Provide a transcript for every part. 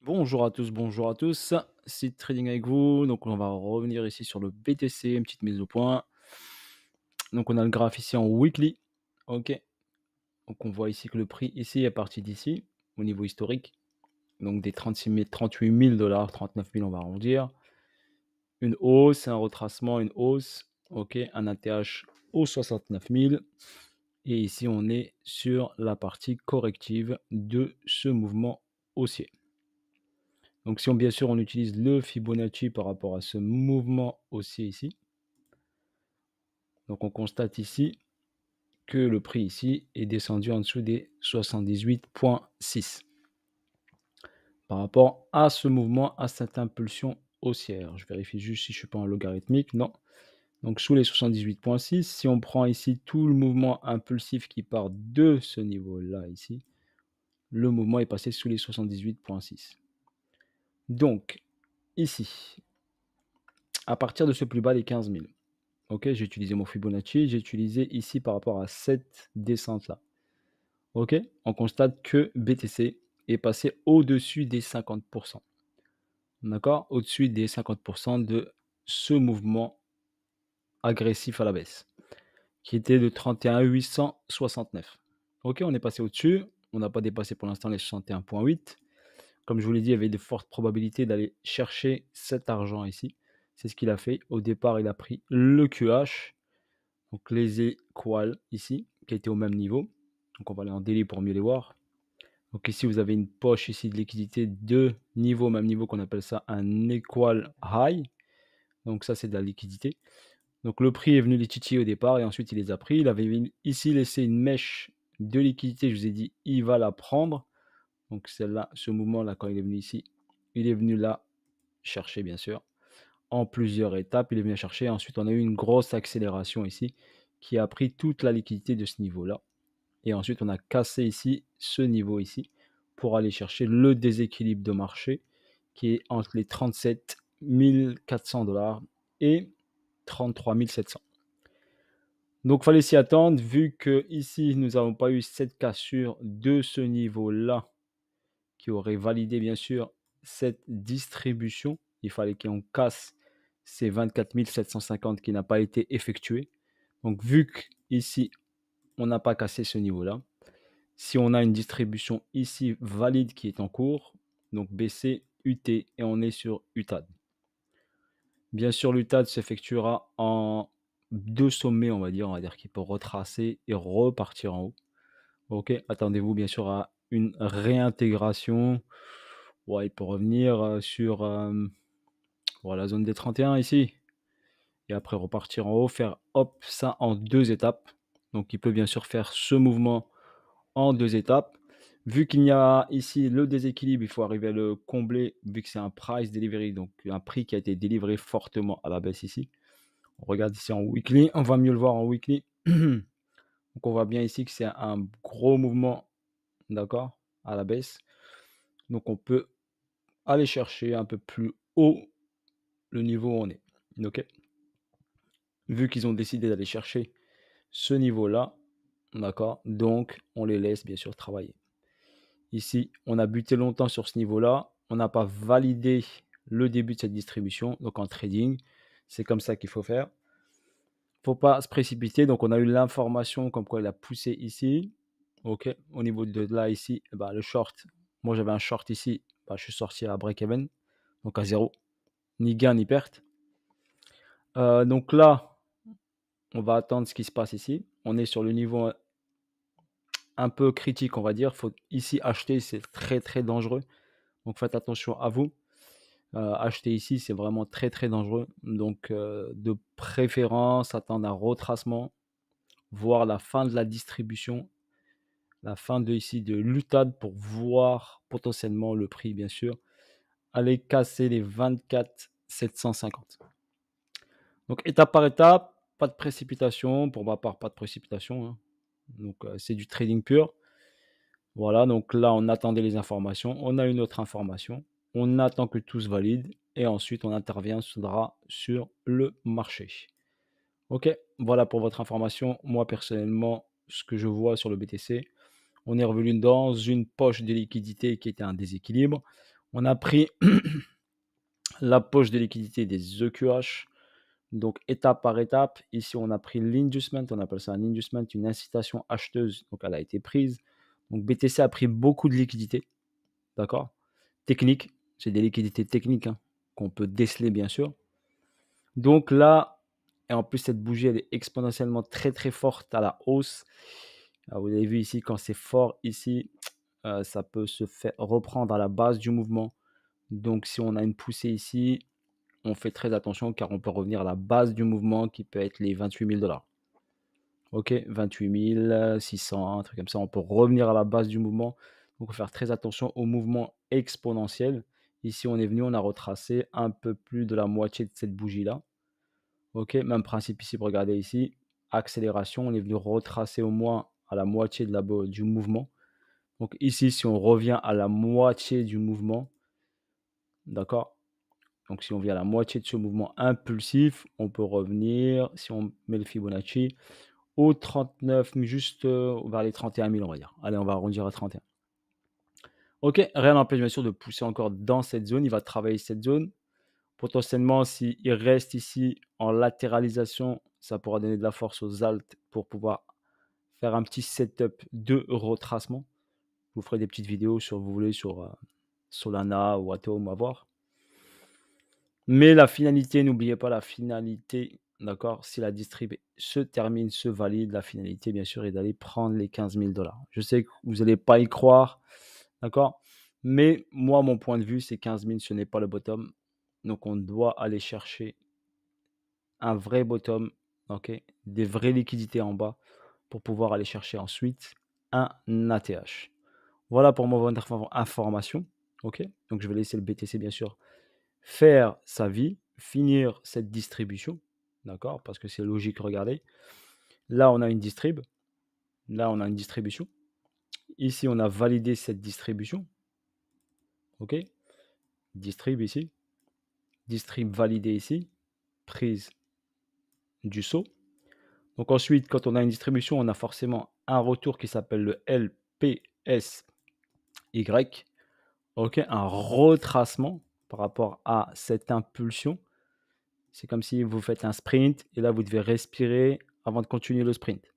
Bonjour à tous, c'est Trading avec vous. Donc on va revenir ici sur le BTC, une petite mise au point. Donc on a le graphe ici en weekly. OK. Donc on voit ici que le prix ici est parti d'ici, au niveau historique. Donc des 36 000, 38 000 dollars, 39 000 on va arrondir. Une hausse, un retracement, une hausse. OK. Un ATH au 69 000. Et ici on est sur la partie corrective de ce mouvement haussier. Donc si on bien sûr on utilise le Fibonacci par rapport à ce mouvement haussier ici, donc on constate ici que le prix ici est descendu en dessous des 78,6 par rapport à ce mouvement, à cette impulsion haussière. Je vérifie juste si je ne suis pas en logarithmique, non. Donc sous les 78,6, si on prend ici tout le mouvement impulsif qui part de ce niveau-là ici, le mouvement est passé sous les 78,6. Donc ici, à partir de ce plus bas des 15 000, OK, j'ai utilisé mon Fibonacci, j'ai utilisé ici par rapport à cette descente-là. OK, on constate que BTC est passé au-dessus des 50. D'accord? Au-dessus des 50 de ce mouvement agressif à la baisse, qui était de 31 869. OK, on est passé au-dessus. On n'a pas dépassé pour l'instant les 61,8. Comme je vous l'ai dit, il y avait de fortes probabilités d'aller chercher cet argent ici. C'est ce qu'il a fait. Au départ, il a pris le QH. Donc les équales ici, qui étaient au même niveau. Donc on va aller en daily pour mieux les voir. Donc ici, vous avez une poche ici de liquidité de niveau, même niveau qu'on appelle ça un equal high. Donc ça, c'est de la liquidité. Donc le prix est venu les titiller au départ et ensuite il les a pris. Il avait ici laissé une mèche de liquidité. Je vous ai dit, il va la prendre. Donc celle-là, ce mouvement-là, quand il est venu ici, il est venu là chercher, bien sûr, en plusieurs étapes. Il est venu la chercher. Ensuite, on a eu une grosse accélération ici qui a pris toute la liquidité de ce niveau-là. Et ensuite, on a cassé ici ce niveau ici pour aller chercher le déséquilibre de marché qui est entre les 37 400 dollars et 33 700. Donc, il fallait s'y attendre vu que ici, nous n'avons pas eu cette cassure de ce niveau-là qui aurait validé, bien sûr, cette distribution. Il fallait qu'on casse ces 24 750 qui n'a pas été effectué. Donc, vu qu'ici, on n'a pas cassé ce niveau-là, si on a une distribution ici valide qui est en cours, donc BC, UT, et on est sur UTAD. Bien sûr, l'UTAD s'effectuera en deux sommets, on va dire qu'il peut retracer et repartir en haut. Ok, attendez-vous bien sûr à une réintégration. Ouais, il peut revenir sur la zone des 31 ici. Et après repartir en haut, faire hop, ça en deux étapes. Donc il peut bien sûr faire ce mouvement en deux étapes. Vu qu'il y a ici le déséquilibre, il faut arriver à le combler, vu que c'est un price delivery, donc un prix qui a été délivré fortement à la baisse ici. On regarde ici en weekly, on va mieux le voir en weekly. Donc on voit bien ici que c'est un gros mouvement, d'accord, à la baisse. Donc on peut aller chercher un peu plus haut le niveau où on est. Ok. Vu qu'ils ont décidé d'aller chercher ce niveau-là, d'accord, donc on les laisse bien sûr travailler. Ici, on a buté longtemps sur ce niveau-là. On n'a pas validé le début de cette distribution. Donc en trading, c'est comme ça qu'il faut faire. Il ne faut pas se précipiter. Donc on a eu l'information comme quoi il a poussé ici. OK. Au niveau de là, ici, le short. Moi, j'avais un short ici. Je suis sorti à break-even. Donc à zéro. Ni gain, ni perte. Donc là, on va attendre ce qui se passe ici. On est sur le niveau un peu critique, on va dire. Il faut ici acheter. C'est très, très dangereux. Donc faites attention à vous. Acheter ici, c'est vraiment très, très dangereux. Donc, de préférence, attendre un retracement, voir la fin de la distribution, la fin de ici de l'UTAD pour voir potentiellement le prix, bien sûr, aller casser les 24 750. Donc, étape par étape, pas de précipitation. Pour ma part, pas de précipitation, hein. Donc, c'est du trading pur. Voilà, donc là, on attendait les informations. On a une autre information. On attend que tout se valide et ensuite on interviendra sur le marché. Ok, voilà pour votre information. Moi, personnellement, ce que je vois sur le BTC, on est revenu dans une poche de liquidité qui était un déséquilibre. On a pris la poche de liquidité des EQH. Donc, étape par étape, ici, on a pris l'inducement, on appelle ça un inducement, une incitation acheteuse. Donc, elle a été prise. Donc, BTC a pris beaucoup de liquidités. D'accord? Technique, c'est des liquidités techniques hein, qu'on peut déceler, bien sûr. Donc là, et en plus, cette bougie, elle est exponentiellement très, très forte à la hausse. Alors, vous avez vu ici, quand c'est fort ici, ça peut se faire reprendre à la base du mouvement. Donc, si on a une poussée ici, on fait très attention car on peut revenir à la base du mouvement qui peut être les 28 000 $. Ok, 28 600, un truc comme ça. On peut revenir à la base du mouvement. Donc, il faut faire très attention au mouvement exponentiel. Ici, on est venu, on a retracé un peu plus de la moitié de cette bougie-là. Ok, même principe ici, regardez ici. Accélération, on est venu retracer au moins à la moitié du mouvement. Donc ici, si on revient à la moitié du mouvement, d'accord? Donc si on vient à la moitié de ce mouvement impulsif, on peut revenir, si on met le Fibonacci, au 39, juste vers les 31 000, on va dire. Allez, on va arrondir à 31. Ok, rien n'empêche bien sûr de pousser encore dans cette zone. Il va travailler cette zone. Potentiellement, s'il reste ici en latéralisation, ça pourra donner de la force aux alt pour pouvoir faire un petit setup de retracement. Je vous ferai des petites vidéos sur, vous voulez, sur Solana ou Atom, à voir. Mais la finalité, n'oubliez pas la finalité, d'accord? Si la distrib se termine, se valide, la finalité, bien sûr, est d'aller prendre les 15 000 $. Je sais que vous n'allez pas y croire, d'accord? Mais moi, mon point de vue, c'est 15 000, ce n'est pas le bottom. Donc, on doit aller chercher un vrai bottom, ok? Des vraies liquidités en bas pour pouvoir aller chercher ensuite un ATH. Voilà pour moi votre information, ok? Donc, je vais laisser le BTC, bien sûr, faire sa vie, finir cette distribution, d'accord? Parce que c'est logique, regardez. Là, on a une distrib. Là, on a une distribution. Ici, on a validé cette distribution. OK? Distrib ici. Distrib validé ici. Prise du saut. Donc ensuite, quand on a une distribution, on a forcément un retour qui s'appelle le LPSY. OK? Un retracement par rapport à cette impulsion. C'est comme si vous faites un sprint et là, vous devez respirer avant de continuer le sprint.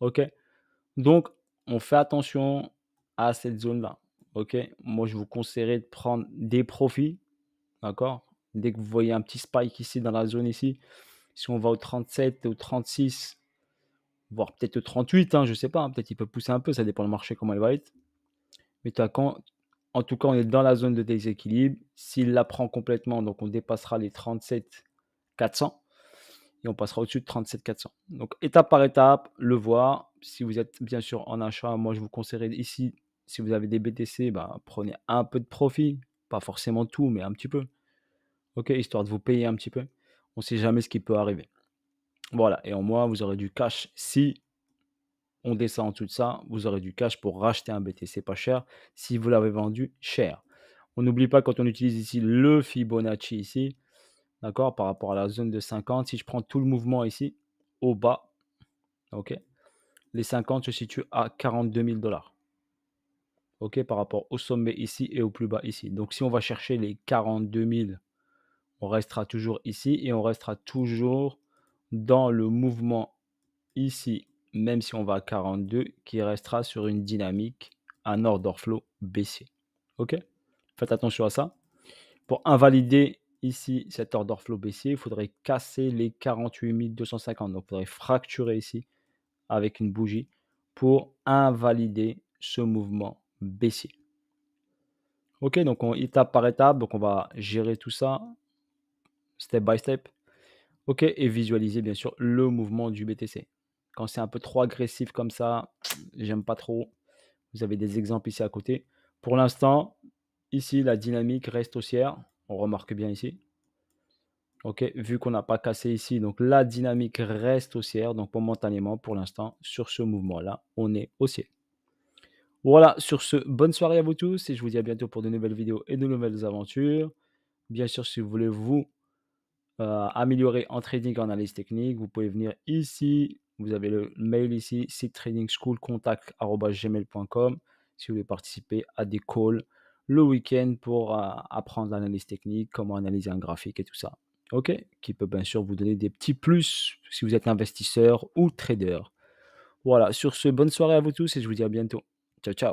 OK? Donc, on fait attention à cette zone-là. OK? Moi, je vous conseillerais de prendre des profits. D'accord? Dès que vous voyez un petit spike ici dans la zone ici, si on va au 37, au 36, voire peut-être au 38, je ne sais pas, peut-être il peut pousser un peu, ça dépend du marché, comment il va être. Mais en tout cas, on est dans la zone de déséquilibre. S'il la prend complètement, donc on dépassera les 37 400 et on passera au-dessus de 37 400. Donc, étape par étape, le voir. Si vous êtes bien sûr en achat, moi, je vous conseillerais ici, si vous avez des BTC, prenez un peu de profit. Pas forcément tout, mais un petit peu. OK, histoire de vous payer un petit peu. On ne sait jamais ce qui peut arriver. Voilà, et en moins, vous aurez du cash. Si on descend en dessous de ça, vous aurez du cash pour racheter un BTC pas cher si vous l'avez vendu cher. On n'oublie pas quand on utilise ici le Fibonacci ici, d'accord, par rapport à la zone de 50. Si je prends tout le mouvement ici, au bas, ok, les 50 se situent à 42 000 $. Ok, par rapport au sommet ici et au plus bas ici. Donc, si on va chercher les 42 000, on restera toujours ici et on restera toujours dans le mouvement ici, même si on va à 42, qui restera sur une dynamique, un order flow baissier. Ok? Faites attention à ça. Pour invalider ici cet order flow baissier, il faudrait casser les 48 250. Donc, il faudrait fracturer ici avec une bougie pour invalider ce mouvement baissier. Ok, donc étape par étape, donc on va gérer tout ça step by step. Ok, et visualiser bien sûr le mouvement du BTC. Quand c'est un peu trop agressif comme ça, j'aime pas trop. Vous avez des exemples ici à côté. Pour l'instant, ici, la dynamique reste haussière. On remarque bien ici. Ok, vu qu'on n'a pas cassé ici, donc la dynamique reste haussière. Donc momentanément, pour l'instant, sur ce mouvement-là, on est haussier. Voilà, sur ce, bonne soirée à vous tous et je vous dis à bientôt pour de nouvelles vidéos et de nouvelles aventures. Bien sûr, si vous voulez vous améliorer en trading en analyse technique, vous pouvez venir ici. Vous avez le mail ici, site trading school contact@gmail.com si vous voulez participer à des calls le week-end pour, apprendre l'analyse technique, comment analyser un graphique et tout ça. OK? Qui peut bien sûr vous donner des petits plus si vous êtes investisseur ou trader. Voilà, sur ce, bonne soirée à vous tous et je vous dis à bientôt. Ciao, ciao.